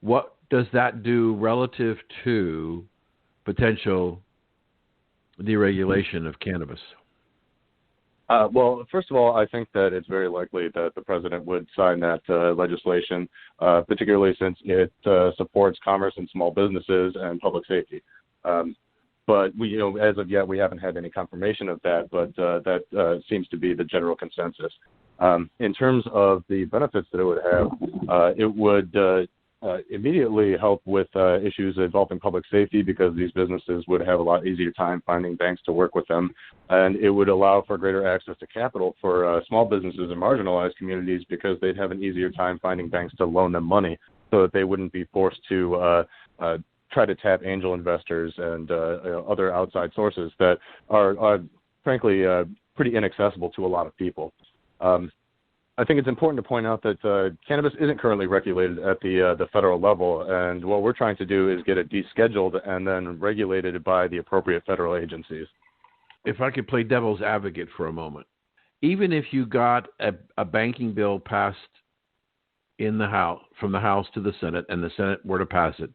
what does that do relative to potential deregulation of cannabis? Well, first of all, I think that it's very likely that the president would sign that legislation, particularly since it supports commerce and small businesses and public safety. But we, as of yet, we haven't had any confirmation of that, but that seems to be the general consensus. In terms of the benefits that it would have, it would immediately help with issues involving public safety, because these businesses would have a lot easier time finding banks to work with them, and it would allow for greater access to capital for small businesses and marginalized communities, because they'd have an easier time finding banks to loan them money, so that they wouldn't be forced to try to tap angel investors and other outside sources that are frankly pretty inaccessible to a lot of people. I think it's important to point out that cannabis isn't currently regulated at the federal level, and what we're trying to do is get it descheduled and then regulated by the appropriate federal agencies. If I could play devil's advocate for a moment, even if you got a banking bill passed in the House, from the House to the Senate, and the Senate were to pass it,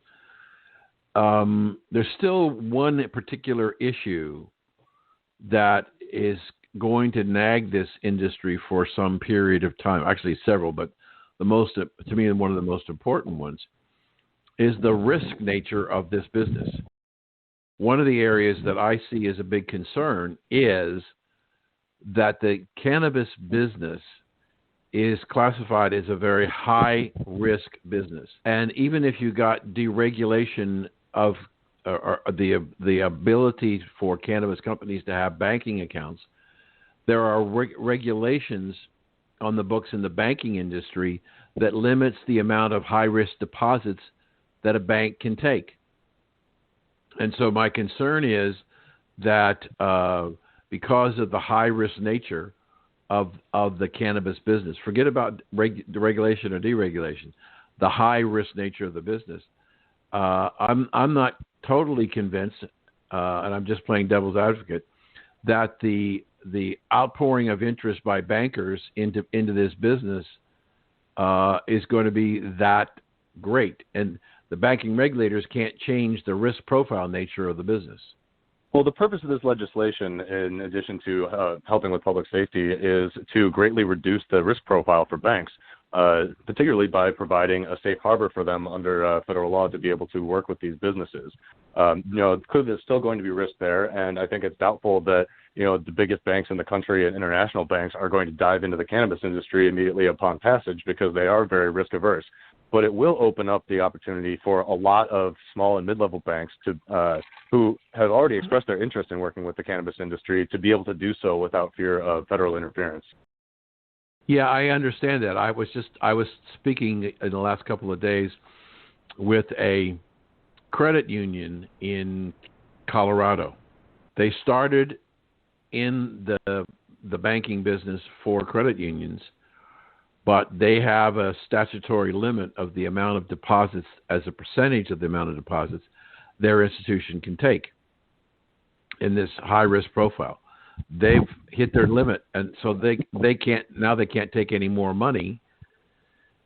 there's still one particular issue that is going to nag this industry for some period of time. Actually, several, but the most, to me, one of the most important ones is the risk nature of this business. One of the areas that I see as a big concern is that the cannabis business is classified as a very high risk business. And even if you got deregulation of or the ability for cannabis companies to have banking accounts, there are regulations on the books in the banking industry that limits the amount of high-risk deposits that a bank can take. And so my concern is that because of the high-risk nature of the cannabis business, forget about the regulation or deregulation, the high-risk nature of the business, I'm not totally convinced, and I'm just playing devil's advocate, that the outpouring of interest by bankers into this business is going to be that great. And the banking regulators can't change the risk profile nature of the business. Well, the purpose of this legislation, in addition to helping with public safety, is to greatly reduce the risk profile for banks, particularly by providing a safe harbor for them under federal law to be able to work with these businesses. Clearly there's still going to be risk there, and I think it's doubtful that the biggest banks in the country and international banks are going to dive into the cannabis industry immediately upon passage, because they are very risk averse. But it will open up the opportunity for a lot of small and mid-level banks to who have already expressed their interest in working with the cannabis industry to be able to do so without fear of federal interference. Yeah, I understand that. I was speaking in the last couple of days with a credit union in Colorado. They started in the banking business for credit unions, but they have a statutory limit of the amount of deposits as a percentage of the amount of deposits their institution can take in this high risk profile. They've hit their limit, and so they can't take any more money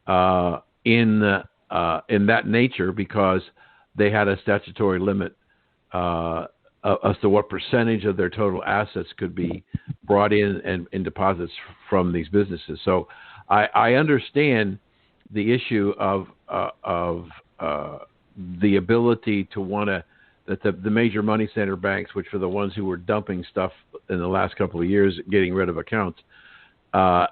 in that nature, because they had a statutory limit as to what percentage of their total assets could be brought in deposits from these businesses. So I understand the issue of the ability to want to, that the major money center banks, which are the ones who were dumping stuff in the last couple of years, getting rid of accounts. I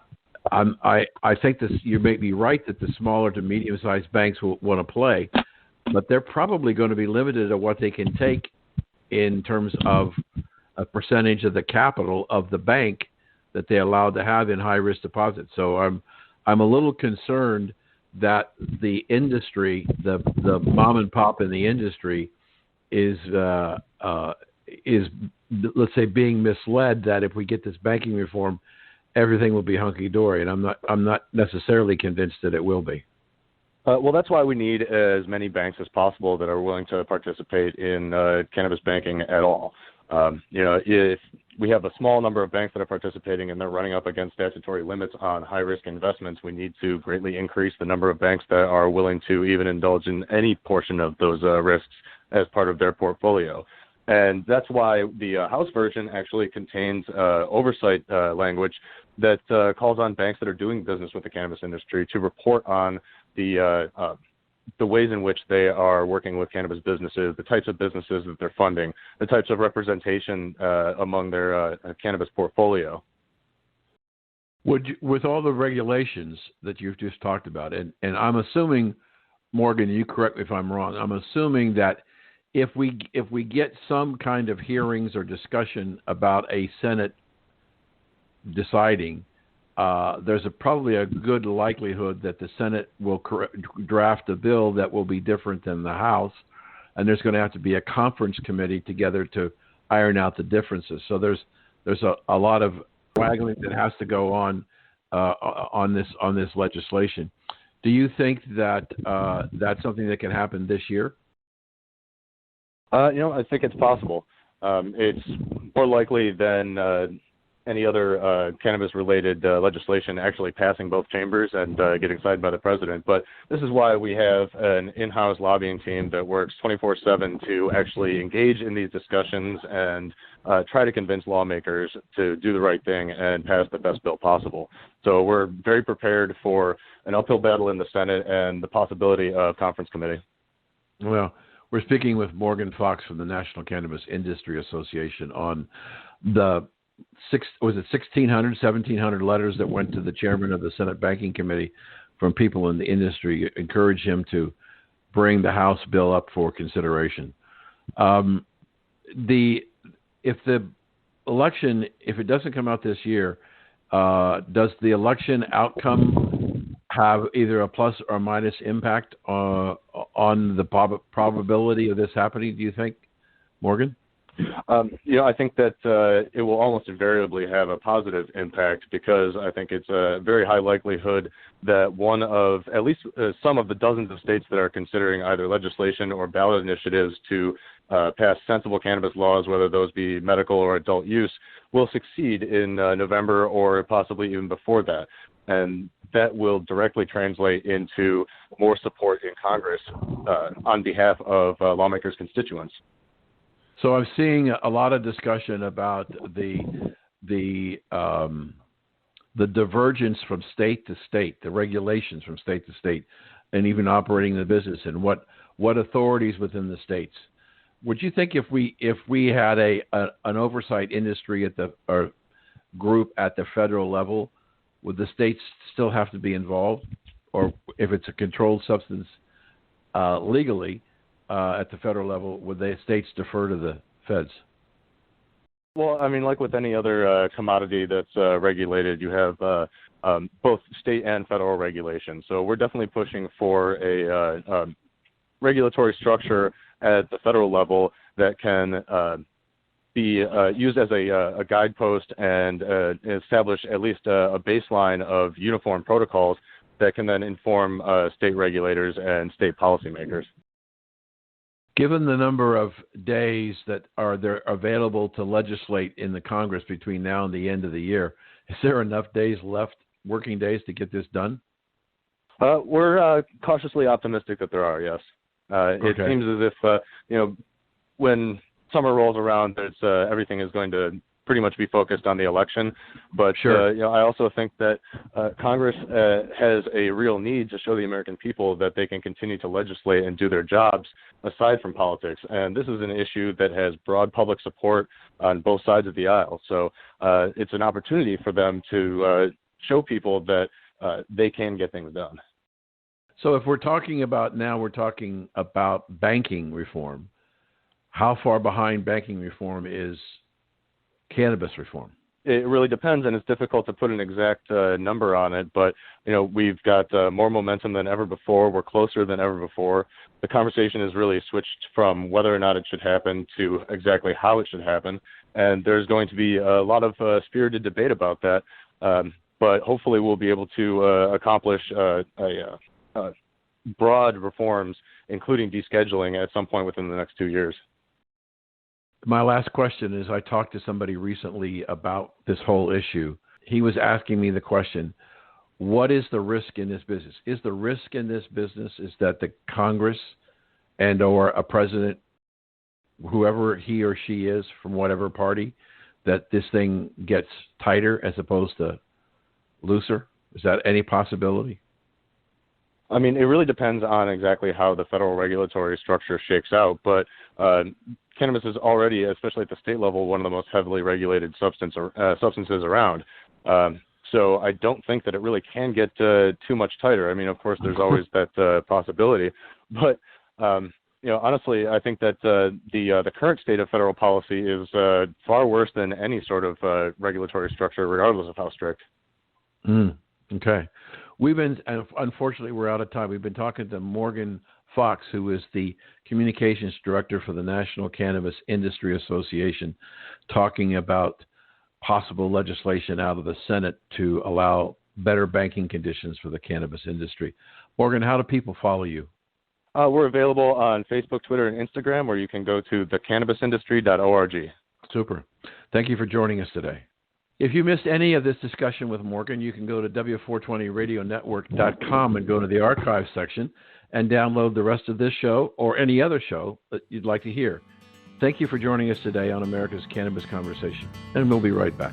think this, you may be right that the smaller to medium-sized banks will want to play, but they're probably going to be limited to what they can take in terms of a percentage of the capital of the bank that they're allowed to have in high-risk deposits. So I'm a little concerned that the industry, the mom and pop in the industry, is let's say being misled that if we get this banking reform, everything will be hunky dory, and I'm not necessarily convinced that it will be. Well, that's why we need as many banks as possible that are willing to participate in cannabis banking at all. If we have a small number of banks that are participating and they're running up against statutory limits on high-risk investments, we need to greatly increase the number of banks that are willing to even indulge in any portion of those risks as part of their portfolio. And that's why the House version actually contains oversight language that calls on banks that are doing business with the cannabis industry to report on the ways in which they are working with cannabis businesses, the types of businesses that they're funding, the types of representation among their cannabis portfolio. With all the regulations that you've just talked about, and I'm assuming, Morgan, you correct me if I'm wrong, I'm assuming that if we get some kind of hearings or discussion about a Senate deciding, there's probably a good likelihood that the Senate will draft a bill that will be different than the House, and there's going to have to be a conference committee together to iron out the differences. So there's a lot of waggling that has to go on this legislation. Do you think that that's something that can happen this year? I think it's possible. It's more likely than any other cannabis-related legislation actually passing both chambers and getting signed by the president. But this is why we have an in-house lobbying team that works 24/7 to actually engage in these discussions and try to convince lawmakers to do the right thing and pass the best bill possible. So we're very prepared for an uphill battle in the Senate and the possibility of conference committee. Well, we're speaking with Morgan Fox from the National Cannabis Industry Association on the 1,700 letters that went to the chairman of the Senate Banking Committee from people in the industry, encourage him to bring the House bill up for consideration. If the election, if it doesn't come out this year, does the election outcome have either a plus or minus impact on the probability of this happening, do you think, Morgan? I think that it will almost invariably have a positive impact because I think it's a very high likelihood that one of at least some of the dozens of states that are considering either legislation or ballot initiatives to pass sensible cannabis laws, whether those be medical or adult use, will succeed in November or possibly even before that. And that will directly translate into more support in Congress on behalf of lawmakers' constituents. So I'm seeing a lot of discussion about the divergence from state to state, the regulations from state to state, and even operating the business and what authorities within the states. Would you think if we had an oversight industry or group at the federal level, would the states still have to be involved, or if it's a controlled substance legally? At the federal level, would the states defer to the feds? Well, I mean, like with any other commodity that's regulated, you have both state and federal regulation. So we're definitely pushing for a regulatory structure at the federal level that can be used as a guidepost and establish at least a baseline of uniform protocols that can then inform state regulators and state policymakers. Given the number of days that are there available to legislate in the Congress between now and the end of the year, is there enough days left, working days, to get this done? We're cautiously optimistic that there are, yes. Okay. It seems as if, when summer rolls around, everything is going to pretty much be focused on the election. But sure. I also think that Congress has a real need to show the American people that they can continue to legislate and do their jobs aside from politics. And this is an issue that has broad public support on both sides of the aisle. So it's an opportunity for them to show people that they can get things done. So if we're talking about banking reform, how far behind banking reform is cannabis reform? It really depends, and it's difficult to put an exact number on it, but we've got more momentum than ever before. We're closer than ever before. The conversation has really switched from whether or not it should happen to exactly how it should happen, and there's going to be a lot of spirited debate about that, but hopefully we'll be able to accomplish broad reforms, including descheduling, at some point within the next 2 years. My last question is, I talked to somebody recently about this whole issue. He was asking me the question, what is the risk in this business? Is the risk in this business is that the Congress and or a president whoever he or she is from whatever party, that this thing gets tighter as opposed to looser? Is that any possibility? I mean, it really depends on exactly how the federal regulatory structure shakes out, but cannabis is already, especially at the state level, one of the most heavily regulated substances around. So I don't think that it really can get too much tighter. I mean, of course, there's always that possibility, but honestly, I think that the current state of federal policy is far worse than any sort of regulatory structure, regardless of how strict. Okay. Unfortunately, we're out of time. We've been talking to Morgan Fox, who is the communications director for the National Cannabis Industry Association, talking about possible legislation out of the Senate to allow better banking conditions for the cannabis industry. Morgan, how do people follow you? We're available on Facebook, Twitter, and Instagram, or you can go to thecannabisindustry.org. Super. Thank you for joining us today. If you missed any of this discussion with Morgan, you can go to W420radionetwork.com and go to the archive section and download the rest of this show or any other show that you'd like to hear. Thank you for joining us today on America's Cannabis Conversation, and we'll be right back.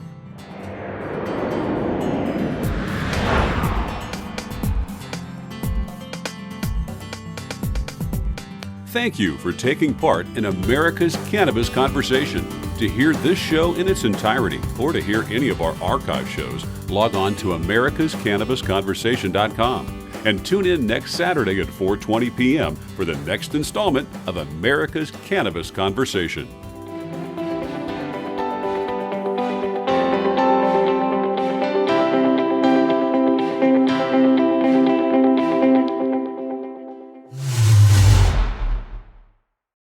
Thank you for taking part in America's Cannabis Conversation. To hear this show in its entirety or to hear any of our archive shows, log on to americascannabisconversation.com and tune in next Saturday at 4:20 p.m. for the next installment of America's Cannabis Conversation.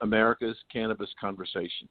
America's Cannabis Conversation.